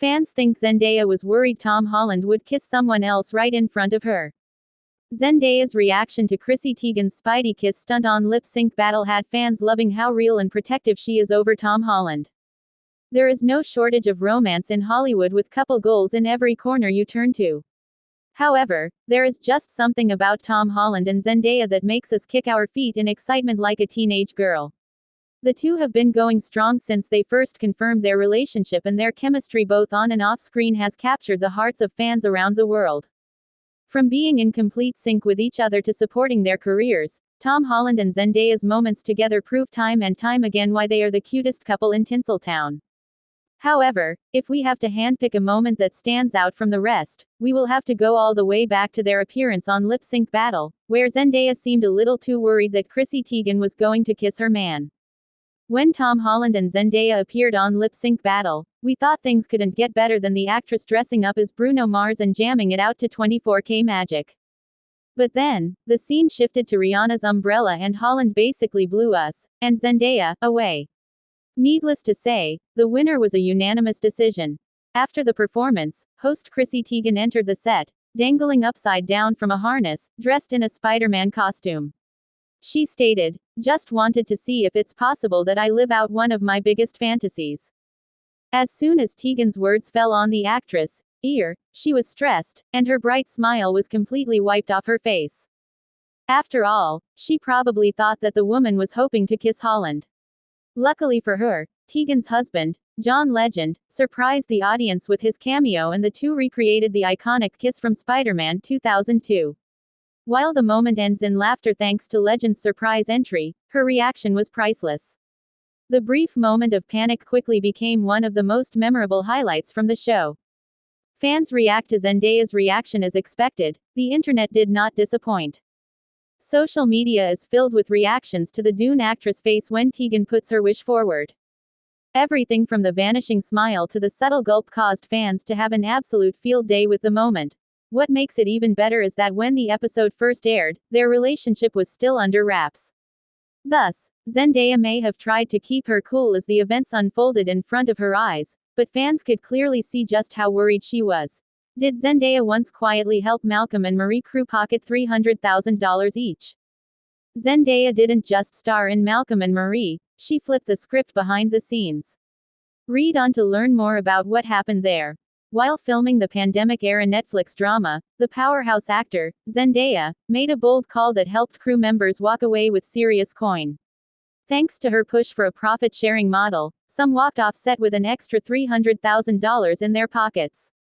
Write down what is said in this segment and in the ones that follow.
Fans think Zendaya was worried Tom Holland would kiss someone else right in front of her. Zendaya's reaction to Chrissy Teigen's Spidey kiss stunt on lip sync battle had fans loving how real and protective she is over Tom Holland. There is no shortage of romance in Hollywood with couple goals in every corner you turn to. However, there is just something about Tom Holland and Zendaya that makes us kick our feet in excitement like a teenage girl. The two have been going strong since they first confirmed their relationship, and their chemistry both on and off screen has captured the hearts of fans around the world. From being in complete sync with each other to supporting their careers, Tom Holland and Zendaya's moments together prove time and time again why they are the cutest couple in Tinseltown. However, if we have to handpick a moment that stands out from the rest, we will have to go all the way back to their appearance on Lip Sync Battle, where Zendaya seemed a little too worried that Chrissy Teigen was going to kiss her man. When Tom Holland and Zendaya appeared on Lip Sync Battle, we thought things couldn't get better than the actress dressing up as Bruno Mars and jamming it out to 24K Magic. But then, the scene shifted to Rihanna's Umbrella and Holland basically blew us, and Zendaya, away. Needless to say, the winner was a unanimous decision. After the performance, host Chrissy Teigen entered the set, dangling upside down from a harness, dressed in a Spider-Man costume. She stated, "Just wanted to see if it's possible that I live out one of my biggest fantasies." As soon as Teigen's words fell on the actress' ear, she was stressed, and her bright smile was completely wiped off her face. After all, she probably thought that the woman was hoping to kiss Holland. Luckily for her, Teigen's husband, John Legend, surprised the audience with his cameo, and the two recreated the iconic kiss from Spider-Man 2002. While the moment ends in laughter thanks to Legend's surprise entry, her reaction was priceless. The brief moment of panic quickly became one of the most memorable highlights from the show. Fans react to Zendaya's reaction as expected. The internet did not disappoint. Social media is filled with reactions to the Dune actress' face when Teigen puts her wish forward. Everything from the vanishing smile to the subtle gulp caused fans to have an absolute field day with the moment. What makes it even better is that when the episode first aired, their relationship was still under wraps. Thus, Zendaya may have tried to keep her cool as the events unfolded in front of her eyes, but fans could clearly see just how worried she was. Did Zendaya once quietly help Malcolm and Marie crew pocket $300,000 each? Zendaya didn't just star in Malcolm and Marie, she flipped the script behind the scenes. Read on to learn more about what happened there. While filming the pandemic-era Netflix drama, the powerhouse actor, Zendaya, made a bold call that helped crew members walk away with serious coin. Thanks to her push for a profit-sharing model, some walked off set with an extra $300,000 in their pockets.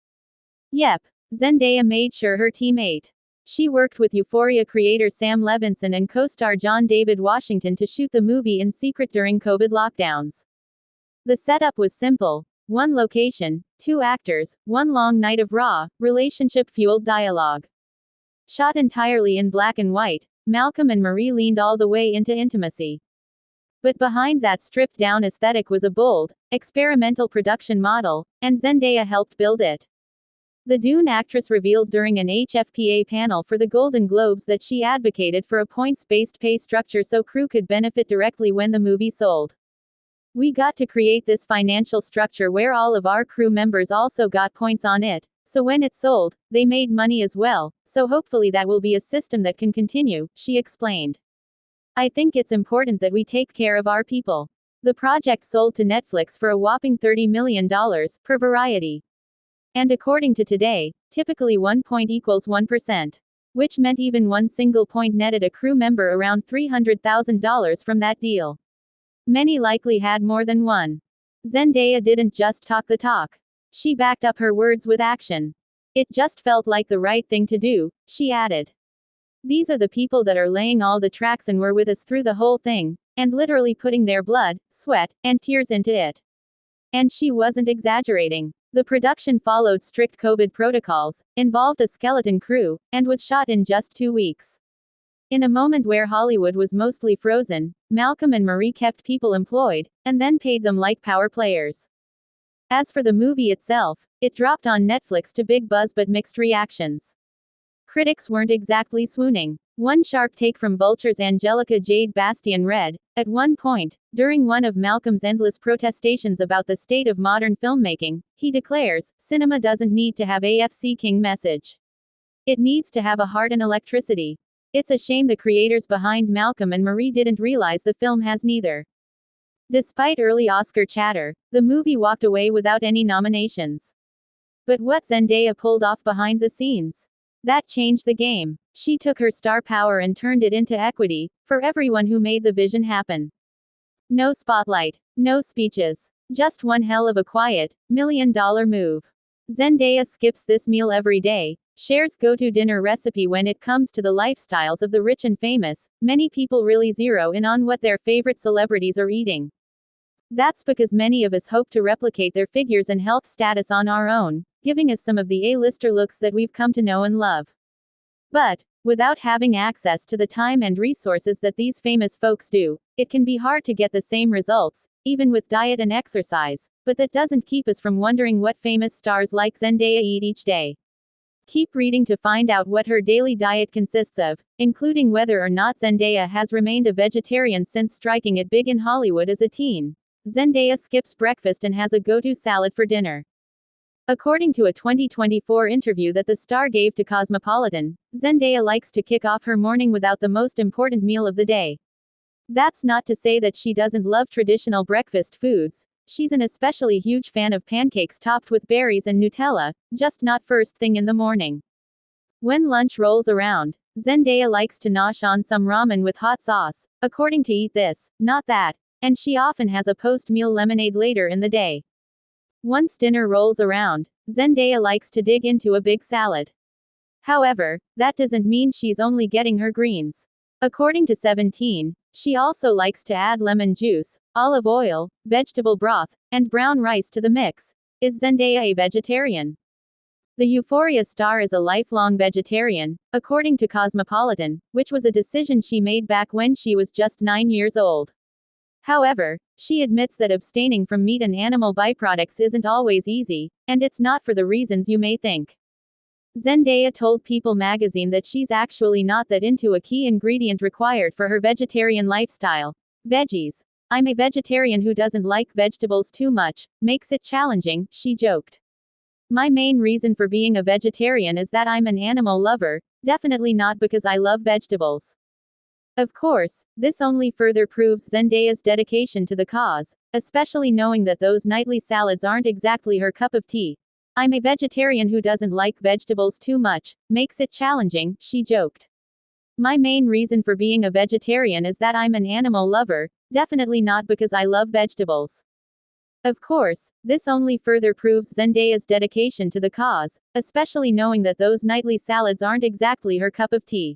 Yep, Zendaya made sure her team ate. She worked with Euphoria creator Sam Levinson and co-star John David Washington to shoot the movie in secret during COVID lockdowns. The setup was simple. One location, two actors, one long night of raw, relationship-fueled dialogue. Shot entirely in black and white, Malcolm and Marie leaned all the way into intimacy. But behind that stripped-down aesthetic was a bold, experimental production model, and Zendaya helped build it. The Dune actress revealed during an HFPA panel for the Golden Globes that she advocated for a points-based pay structure so crew could benefit directly when the movie sold. "We got to create this financial structure where all of our crew members also got points on it, so when it sold, they made money as well, so hopefully that will be a system that can continue," she explained. "I think it's important that we take care of our people." The project sold to Netflix for a whopping $30 million, per Variety. And according to Today, typically 1 point equals 1%. Which meant even one single point netted a crew member around $300,000 from that deal. Many likely had more than one. Zendaya didn't just talk the talk. She backed up her words with action. "It just felt like the right thing to do," she added. "These are the people that are laying all the tracks and were with us through the whole thing, and literally putting their blood, sweat, and tears into it." And she wasn't exaggerating. The production followed strict COVID protocols, involved a skeleton crew, and was shot in just 2 weeks. In a moment where Hollywood was mostly frozen, Malcolm and Marie kept people employed, and then paid them like power players. As for the movie itself, it dropped on Netflix to big buzz but mixed reactions. critics weren't exactly swooning. One sharp take from Vulture's Angelica Jade Bastian read, "At one point, during one of Malcolm's endless protestations about the state of modern filmmaking, he declares, cinema doesn't need to have AFC King message. It needs to have a heart and electricity. It's a shame the creators behind Malcolm and Marie didn't realize the film has neither." Despite early Oscar chatter, the movie walked away without any nominations. But what Zendaya pulled off behind the scenes? That changed the game. She took her star power and turned it into equity, for everyone who made the vision happen. No spotlight. No speeches. Just one hell of a quiet, $1 million move. Zendaya skips this meal every day, shares go-to dinner recipe when it comes to the lifestyles of the rich and famous. Many people really zero in on what their favorite celebrities are eating. That's because many of us hope to replicate their figures and health status on our own, giving us some of the A-lister looks that we've come to know and love. But, without having access to the time and resources that these famous folks do, it can be hard to get the same results, even with diet and exercise, but that doesn't keep us from wondering what famous stars like Zendaya eat each day. Keep reading to find out what her daily diet consists of, including whether or not Zendaya has remained a vegetarian since striking it big in Hollywood as a teen. Zendaya skips breakfast and has a go-to salad for dinner. According to a 2024 interview that the star gave to Cosmopolitan, Zendaya likes to kick off her morning without the most important meal of the day. That's not to say that she doesn't love traditional breakfast foods. She's an especially huge fan of pancakes topped with berries and Nutella, just not first thing in the morning. When lunch rolls around, Zendaya likes to nosh on some ramen with hot sauce, according to Eat This, Not That, and she often has a post-meal lemonade later in the day. Once dinner rolls around, Zendaya likes to dig into a big salad. However, that doesn't mean she's only getting her greens. According to 17, she also likes to add lemon juice, olive oil, vegetable broth, and brown rice to the mix. Is Zendaya a vegetarian? The Euphoria star is a lifelong vegetarian, according to Cosmopolitan, which was a decision she made back when she was just 9 years old. However, she admits that abstaining from meat and animal byproducts isn't always easy, and it's not for the reasons you may think. Zendaya told People magazine that she's actually not that into a key ingredient required for her vegetarian lifestyle: veggies. "I'm a vegetarian who doesn't like vegetables too much, makes it challenging," she joked. "My main reason for being a vegetarian is that I'm an animal lover, definitely not because I love vegetables." Of course, this only further proves Zendaya's dedication to the cause, especially knowing that those nightly salads aren't exactly her cup of tea. "I'm a vegetarian who doesn't like vegetables too much, makes it challenging," she joked. "My main reason for being a vegetarian is that I'm an animal lover, definitely not because I love vegetables." Of course, this only further proves Zendaya's dedication to the cause, especially knowing that those nightly salads aren't exactly her cup of tea.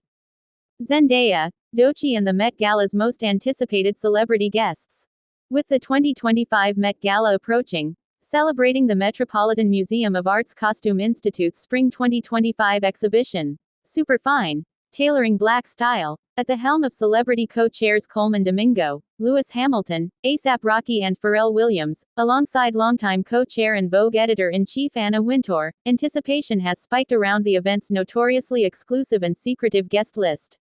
Zendaya, Doechii and the Met Gala's most anticipated celebrity guests. With the 2025 Met Gala approaching, celebrating the Metropolitan Museum of Art's Costume Institute's Spring 2025 exhibition, Super Fine, Tailoring Black Style, at the helm of celebrity co-chairs Coleman Domingo, Lewis Hamilton, A$AP Rocky and Pharrell Williams, alongside longtime co-chair and Vogue editor-in-chief Anna Wintour, anticipation has spiked around the event's notoriously exclusive and secretive guest list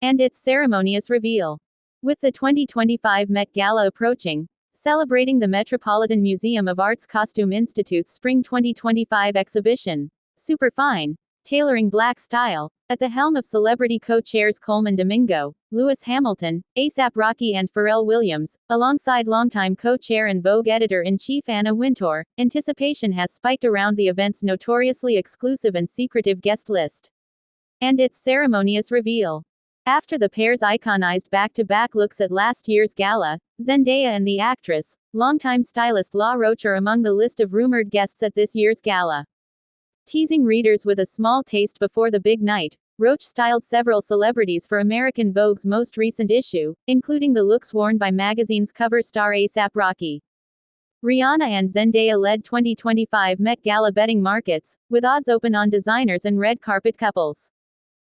and its ceremonious reveal. With the 2025 Met Gala approaching, celebrating the Metropolitan Museum of Art's Costume Institute's Spring 2025 exhibition, Super Fine, Tailoring Black Style, at the helm of celebrity co-chairs Coleman Domingo, Lewis Hamilton, A$AP Rocky and Pharrell Williams, alongside longtime co-chair and Vogue editor-in-chief Anna Wintour, anticipation has spiked around the event's notoriously exclusive and secretive guest list and its ceremonious reveal. After the pair's iconized back-to-back looks at last year's gala, Zendaya and the actress, longtime stylist La Roche are among the list of rumored guests at this year's gala. Teasing readers with a small taste before the big night, Roche styled several celebrities for American Vogue's most recent issue, including the looks worn by magazine's cover star A$AP Rocky. Rihanna and Zendaya led 2025 Met Gala betting markets, with odds open on designers and red carpet couples.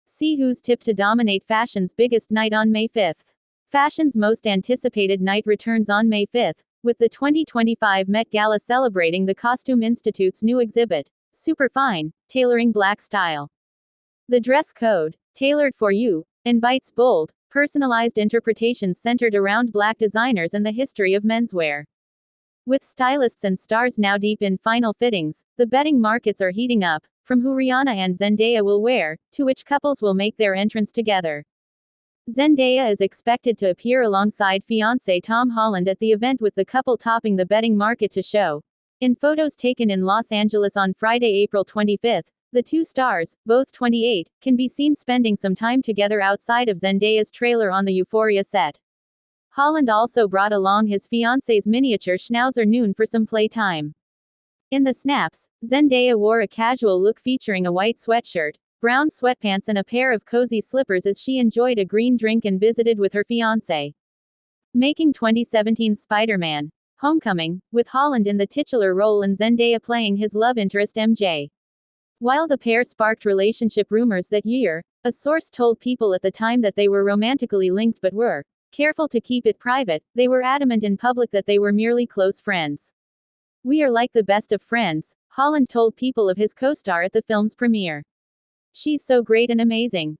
See who's tipped to dominate fashion's biggest night on May 5th. Fashion's most anticipated night returns on May 5th, with the 2025 Met Gala celebrating the Costume Institute's new exhibit, Super Fine, Tailoring Black Style. The dress code, tailored for you, invites bold, personalized interpretations centered around black designers and the history of menswear. With stylists and stars now deep in final fittings, the bedding markets are heating up, from who Rihanna and Zendaya will wear, to which couples will make their entrance together. Zendaya is expected to appear alongside fiancé Tom Holland at the event, with the couple topping the bedding market to show. In photos taken in Los Angeles on Friday, April 25, the two stars, both 28, can be seen spending some time together outside of Zendaya's trailer on the Euphoria set. Holland also brought along his fiancé's miniature schnauzer Noon for some playtime. In the snaps, Zendaya wore a casual look featuring a white sweatshirt, brown sweatpants and a pair of cozy slippers as she enjoyed a green drink and visited with her fiancé. Making 2017 Spider-Man: Homecoming, with Holland in the titular role and Zendaya playing his love interest MJ. While the pair sparked relationship rumors that year, a source told People at the time that they were romantically linked but were careful to keep it private. They were adamant in public that they were merely close friends. "We are like the best of friends," Holland told People of his co-star at the film's premiere. "She's so great and amazing.